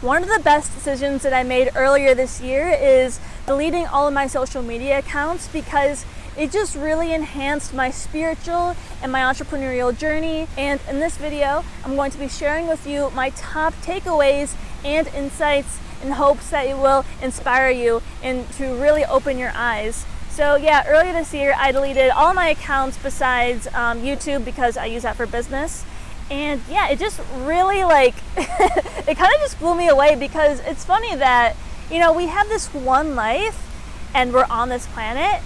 One of the best decisions that I made earlier this year is deleting all of my social media accounts because it just really enhanced my spiritual and my entrepreneurial journey. And in this video, I'm going to be sharing with you my top takeaways and insights in hopes that it will inspire you and to really open your eyes. So yeah, earlier this year, I deleted all my accounts besides YouTube because I use that for business. And yeah, it just really it kind of just blew me away because it's funny that, we have this one life and we're on this planet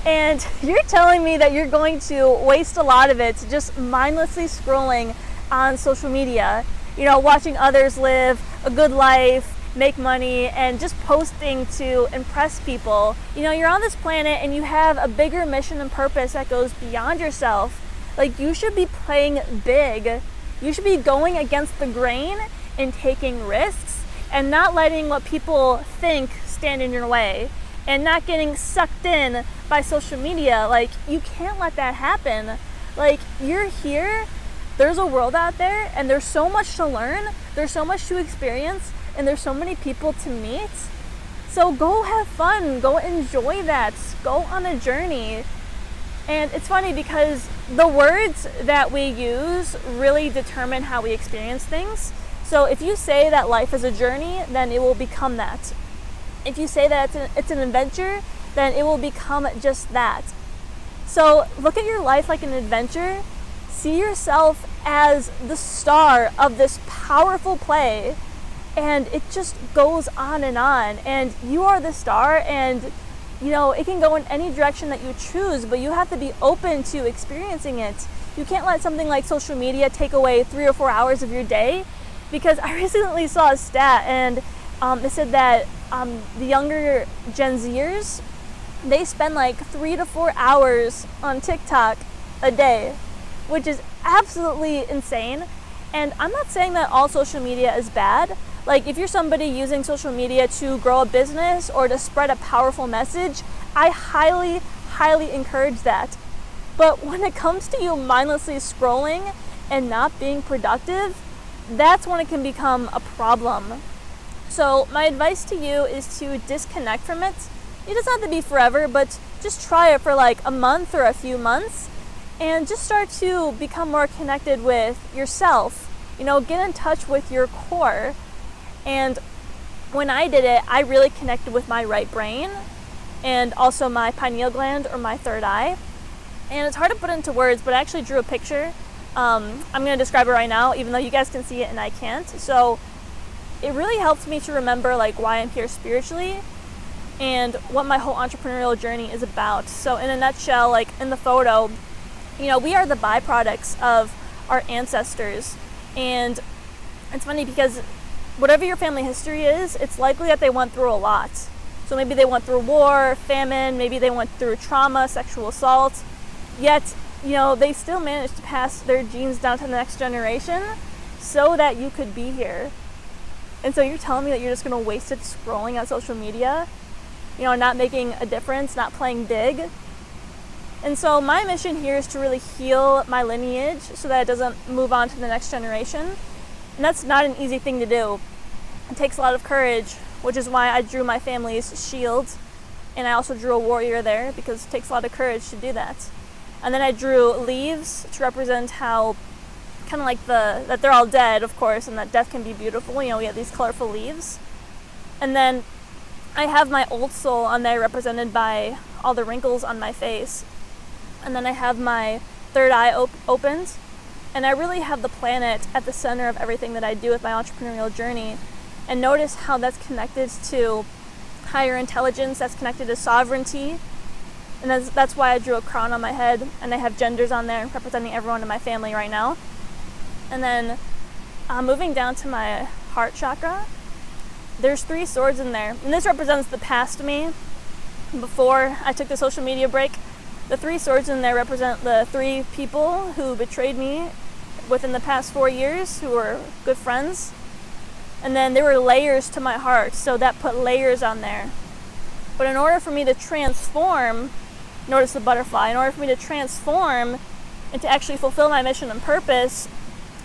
and you're telling me that you're going to waste a lot of it just mindlessly scrolling on social media, watching others live a good life, make money, and just posting to impress people. You're on this planet and you have a bigger mission and purpose that goes beyond yourself. You should be playing big. You should be going against the grain and taking risks and not letting what people think stand in your way and not getting sucked in by social media. You can't let that happen. You're here, there's a world out there, and there's so much to learn, there's so much to experience, and there's so many people to meet. So go have fun, go enjoy that, go on a journey. And it's funny because the words that we use really determine how we experience things. So if you say that life is a journey, then it will become that. If you say that it's an adventure, then it will become just that. So look at your life like an adventure. See yourself as the star of this powerful play. And it just goes on. And you are the star, and it can go in any direction that you choose, but you have to be open to experiencing it. You can't let something like social media take away 3 or 4 hours of your day, because I recently saw a stat and they said that the younger Gen Zers, they spend 3 to 4 hours on TikTok a day, which is absolutely insane. And I'm not saying that all social media is bad. If you're somebody using social media to grow a business or to spread a powerful message, I highly, highly encourage that. But when it comes to you mindlessly scrolling and not being productive, that's when it can become a problem. So my advice to you is to disconnect from it. It doesn't have to be forever, but just try it for a month or a few months and just start to become more connected with yourself. Get in touch with your core. And when I did it, I really connected with my right brain and also my pineal gland or my third eye. And it's hard to put into words, but I actually drew a picture. I'm going to describe it right now, even though you guys can see it and I can't. So it really helped me to remember why I'm here spiritually and what my whole entrepreneurial journey is about. So in a nutshell, in the photo, we are the byproducts of our ancestors. And it's funny because whatever your family history is, it's likely that they went through a lot. So maybe they went through war, famine, maybe they went through trauma, sexual assault, yet, they still managed to pass their genes down to the next generation so that you could be here. And so you're telling me that you're just gonna waste it scrolling on social media, not making a difference, not playing big? And so my mission here is to really heal my lineage so that it doesn't move on to the next generation. And that's not an easy thing to do. It takes a lot of courage, which is why I drew my family's shield. And I also drew a warrior there because it takes a lot of courage to do that. And then I drew leaves to represent how that they're all dead, of course, and that death can be beautiful. We have these colorful leaves. And then I have my old soul on there represented by all the wrinkles on my face. And then I have my third eye opened. And I really have the planet at the center of everything that I do with my entrepreneurial journey. And notice how that's connected to higher intelligence, that's connected to sovereignty. And that's why I drew a crown on my head. And I have genders on there representing everyone in my family right now. And then moving down to my heart chakra, there's 3 swords in there. And this represents the past me before I took the social media break. The 3 swords in there represent the 3 people who betrayed me within the past 4 years, who were good friends. And then there were layers to my heart, so that put layers on there. But in order for me to transform, notice the butterfly, in order for me to transform and to actually fulfill my mission and purpose,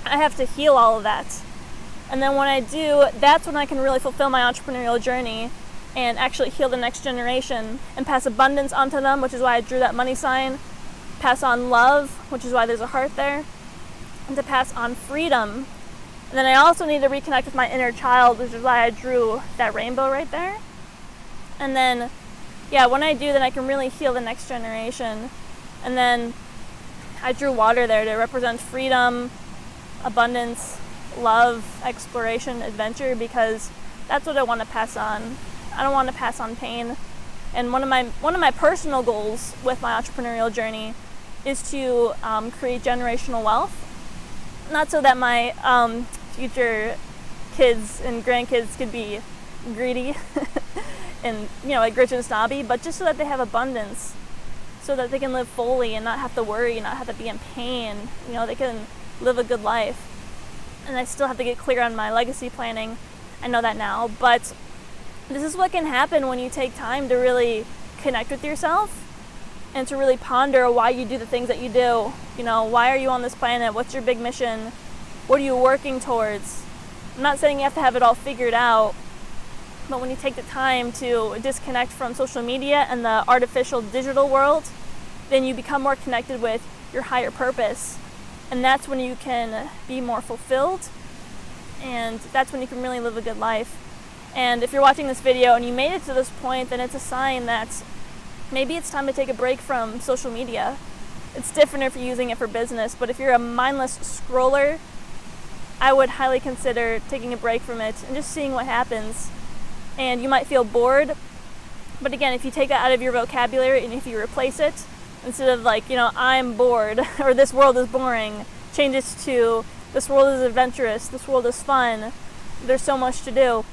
I have to heal all of that. And then when I do, that's when I can really fulfill my entrepreneurial journey and actually heal the next generation and pass abundance onto them, which is why I drew that money sign, pass on love, which is why there's a heart there, and to pass on freedom. And then I also need to reconnect with my inner child, which is why I drew that rainbow right there. And then, yeah, when I do, then I can really heal the next generation. And then I drew water there to represent freedom, abundance, love, exploration, adventure, because that's what I want to pass on. I don't want to pass on pain. And one of my personal goals with my entrepreneurial journey is to create generational wealth. Not so that my future kids and grandkids could be greedy and like rich and snobby, but just so that they have abundance, so that they can live fully and not have to worry, not have to be in pain. They can live a good life. And I still have to get clear on my legacy planning. I know that now, but this is what can happen when you take time to really connect with yourself and to really ponder why you do the things that you do. Why are you on this planet? What's your big mission? What are you working towards? I'm not saying you have to have it all figured out, but when you take the time to disconnect from social media and the artificial digital world, then you become more connected with your higher purpose. And that's when you can be more fulfilled, and that's when you can really live a good life. And if you're watching this video and you made it to this point, then it's a sign that maybe it's time to take a break from social media. It's different if you're using it for business, but if you're a mindless scroller, I would highly consider taking a break from it and just seeing what happens. And you might feel bored, but again, if you take it out of your vocabulary and if you replace it, instead of I'm bored or this world is boring, change it to this world is adventurous, this world is fun, there's so much to do.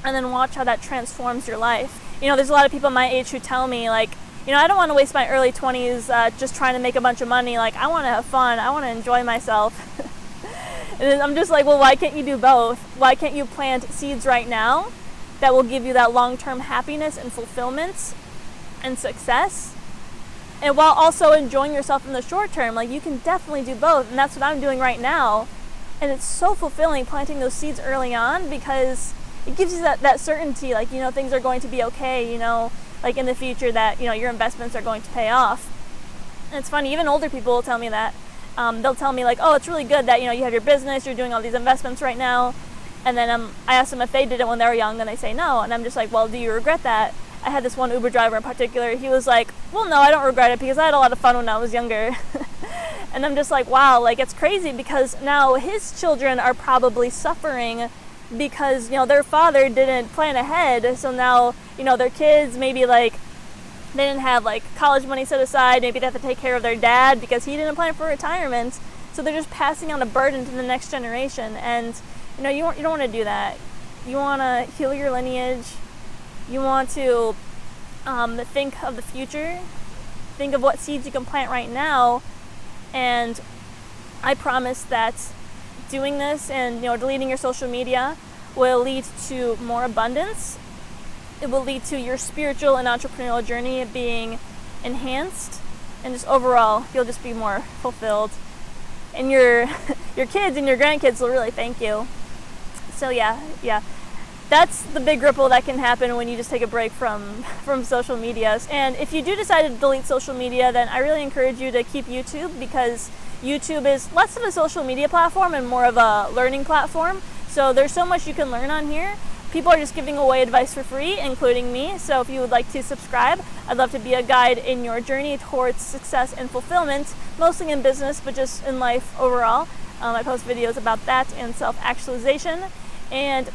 And then watch how that transforms your life. There's a lot of people my age who tell me I don't want to waste my early 20s just trying to make a bunch of money. I want to have fun, I want to enjoy myself. And I'm just well, why can't you do both? Why can't you plant seeds right now that will give you that long-term happiness and fulfillment and success, and while also enjoying yourself in the short term? You can definitely do both, and that's what I'm doing right now. And it's so fulfilling planting those seeds early on, because it gives you that certainty, things are going to be okay, in the future, that your investments are going to pay off. And it's funny, even older people will tell me that. They'll tell me oh, it's really good that you have your business, you're doing all these investments right now. And then I asked them if they did it when they were young, then they say no. And I'm just well, do you regret that? I had this one Uber driver in particular, he was well, no, I don't regret it, because I had a lot of fun when I was younger. And I'm just wow, it's crazy, because now his children are probably suffering because their father didn't plan ahead. So now their kids maybe they didn't have college money set aside, maybe they have to take care of their dad because he didn't plan for retirement. So they're just passing on a burden to the next generation. And you don't want to do that. You want to heal your lineage. You want to think of the future, think of what seeds you can plant right now. And I promise that doing this and deleting your social media will lead to more abundance. It will lead to your spiritual and entrepreneurial journey being enhanced, and just overall you'll just be more fulfilled, and your kids and your grandkids will really thank you. So yeah, that's the big ripple that can happen when you just take a break from social media. And if you do decide to delete social media, then I really encourage you to keep YouTube, because YouTube is less of a social media platform and more of a learning platform. So there's so much you can learn on here. People are just giving away advice for free, including me. So if you would like to subscribe, I'd love to be a guide in your journey towards success and fulfillment, mostly in business, but just in life overall. I post videos about that and self-actualization. And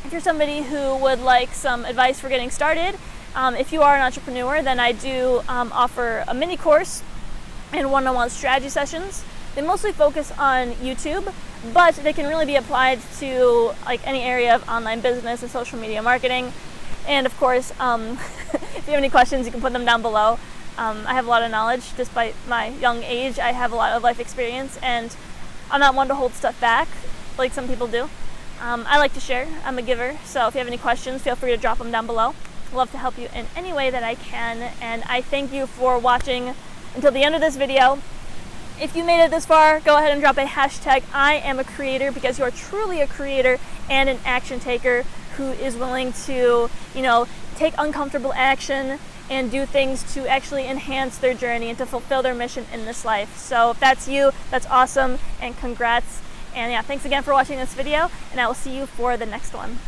if you're somebody who would like some advice for getting started, if you are an entrepreneur, then I do offer a mini course and one-on-one strategy sessions. They mostly focus on YouTube, but they can really be applied to any area of online business and social media marketing. And of course, if you have any questions, you can put them down below. I have a lot of knowledge. Despite my young age, I have a lot of life experience, and I'm not one to hold stuff back like some people do. I like to share. I'm a giver, so if you have any questions, feel free to drop them down below. I'd love to help you in any way that I can, and I thank you for watching until the end of this video. If you made it this far, go ahead and drop a hashtag I am a creator, because you are truly a creator and an action taker who is willing to, take uncomfortable action and do things to actually enhance their journey and to fulfill their mission in this life. So if that's you, that's awesome, and congrats. And yeah, thanks again for watching this video, and I will see you for the next one.